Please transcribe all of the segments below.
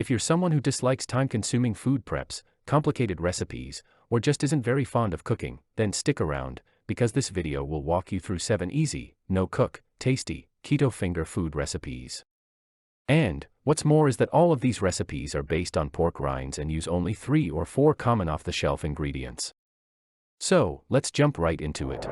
If you're someone who dislikes time-consuming food preps, complicated recipes, or just isn't very fond of cooking, then stick around, because this video will walk you through 7 easy, no-cook, tasty, keto finger food recipes. And, what's more is that all of these recipes are based on pork rinds and use only 3 or 4 common off-the-shelf ingredients. So, let's jump right into it.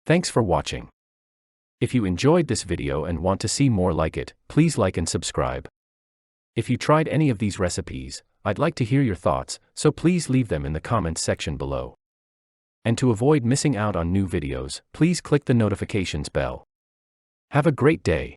Thanks for watching. If you enjoyed this video and want to see more like it, please like and subscribe. If you tried any of these recipes, I'd like to hear your thoughts, so please leave them in the comments section below. And to avoid missing out on new videos, please click the notifications bell. Have a great day.